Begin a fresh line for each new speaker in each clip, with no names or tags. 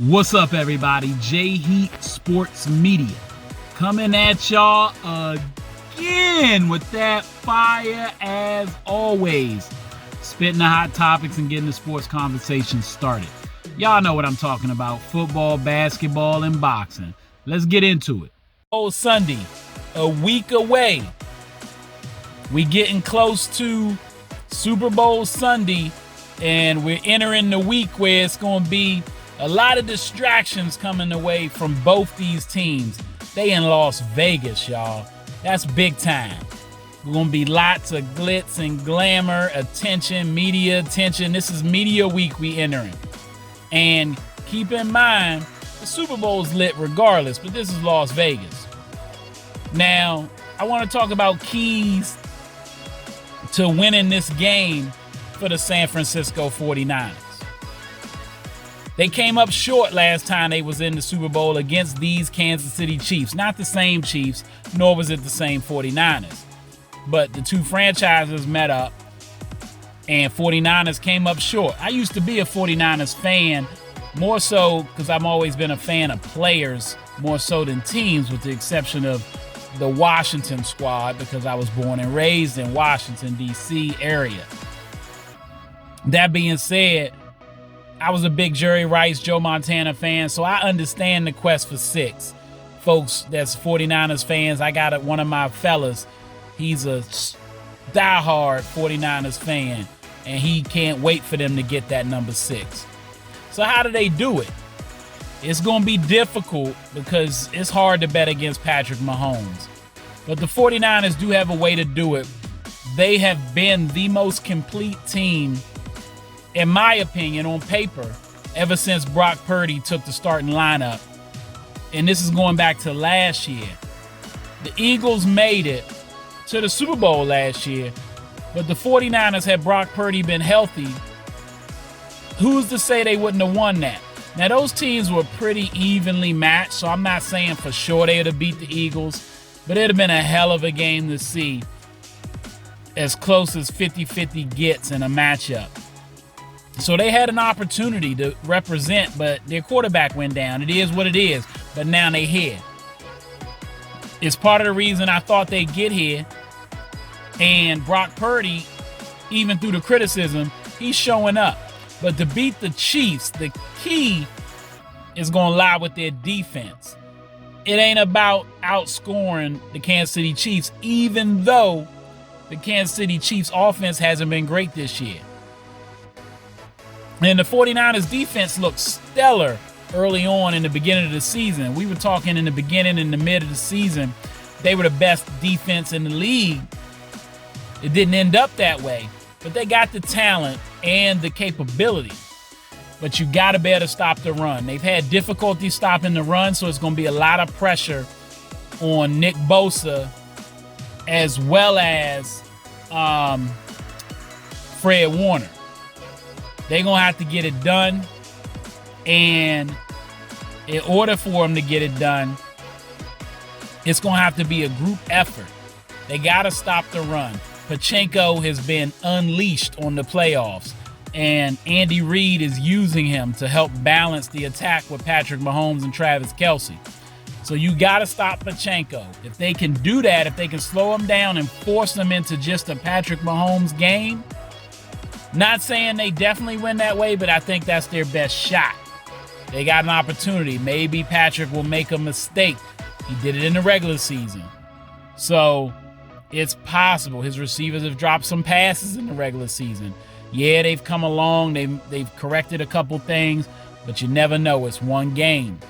What's up, everybody? J-Heat Sports Media coming at y'all again with that fire as always. Spitting the hot topics and getting the sports conversation started. Y'all know what I'm talking about. Football, basketball, and boxing. Let's get into it. Superbowl Sunday, a week away. We getting close to Superbowl Sunday, and we're entering the week where it's going to be a lot of distractions coming away from both these teams. They in Las Vegas, y'all. That's big time. We're going to be lots of glitz and glamour, attention, media attention. This is media week we entering. And keep in mind, the Super Bowl's lit regardless, but this is Las Vegas. Now, I want to talk about keys to winning this game for the San Francisco 49ers. They came up short last time they was in the Super Bowl against these Kansas City Chiefs. Not the same Chiefs, nor was it the same 49ers. But the two franchises met up, and 49ers came up short. I used to be a 49ers fan, more so because I've always been a fan of players, more so than teams, with the exception of the Washington squad, because I was born and raised in Washington, D.C. area. That being said, I was a big Jerry Rice, Joe Montana fan, so I understand the quest for six. Folks that's 49ers fans, I got one of my fellas, he's a diehard 49ers fan, and he can't wait for them to get that number 6. So how do they do it? It's going to be difficult because it's hard to bet against Patrick Mahomes. But the 49ers do have a way to do it. They have been the most complete team, in my opinion, on paper, ever since Brock Purdy took the starting lineup. And this is going back to last year. The Eagles made it to the Super Bowl last year, but the 49ers, had Brock Purdy been healthy, who's to say they wouldn't have won that? Now, those teams were pretty evenly matched, so I'm not saying for sure they would have beat the Eagles, but it would have been a hell of a game to see, as close as 50-50 gets in a matchup. So they had an opportunity to represent, but their quarterback went down. It is what it is, but now they here. It's part of the reason I thought they'd get here. And Brock Purdy, even through the criticism, he's showing up. But to beat the Chiefs, the key is going to lie with their defense. It ain't about outscoring the Kansas City Chiefs, even though the Kansas City Chiefs offense hasn't been great this year. And the 49ers defense looked stellar early on in the beginning of the season. We were talking in the beginning and the mid of the season, they were the best defense in the league. It didn't end up that way, but they got the talent and the capability. But you got to be able to stop the run. They've had difficulty stopping the run, so it's going to be a lot of pressure on Nick Bosa as well as Fred Warner. They're going to have to get it done, and in order for them to get it done, it's going to have to be a group effort. They got to stop the run. Pachenko has been unleashed on the playoffs, and Andy Reid is using him to help balance the attack with Patrick Mahomes and Travis Kelce. So you got to stop Pachenko. If they can do that, if they can slow him down and force him into just a Patrick Mahomes game, not saying they definitely win that way, but I think that's their best shot. They got an opportunity. Maybe Patrick will make a mistake. He did it in the regular season. So it's possible. His receivers have dropped some passes in the regular season. Yeah, they've come along. They've corrected a couple things, but you never know. It's one game.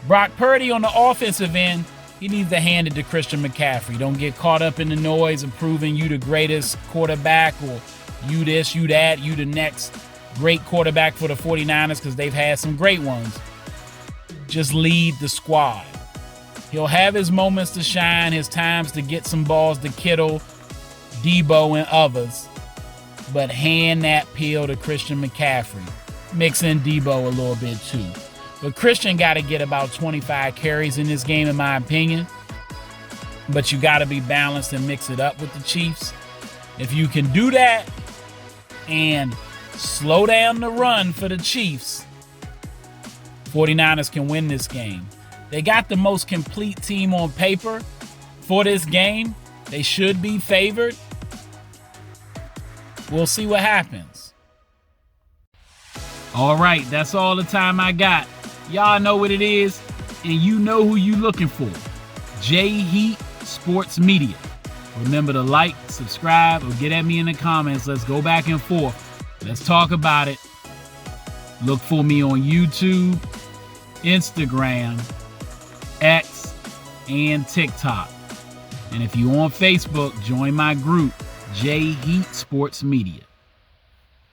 Brock Purdy on the offensive end, he needs to hand it to Christian McCaffrey. Don't get caught up in the noise of proving you the greatest quarterback, or you this, you that, you the next great quarterback for the 49ers, because they've had some great ones. Just lead the squad. He'll have his moments to shine, his times to get some balls to Kittle, Debo, and others, but hand that pill to Christian McCaffrey. Mix in Debo a little bit too. But Christian got to get about 25 carries in this game, in my opinion. But you got to be balanced and mix it up with the Chiefs. If you can do that and slow down the run for the Chiefs, 49ers can win this game. They got the most complete team on paper for this game. They should be favored. We'll see what happens. All right, that's all the time I got. Y'all know what it is, and you know who you looking for. J Heat Sports Media. Remember to like, subscribe, or get at me in the comments. Let's go back and forth. Let's talk about it. Look for me on YouTube, Instagram, X, and TikTok. And if you're on Facebook, join my group, J Heat Sports Media.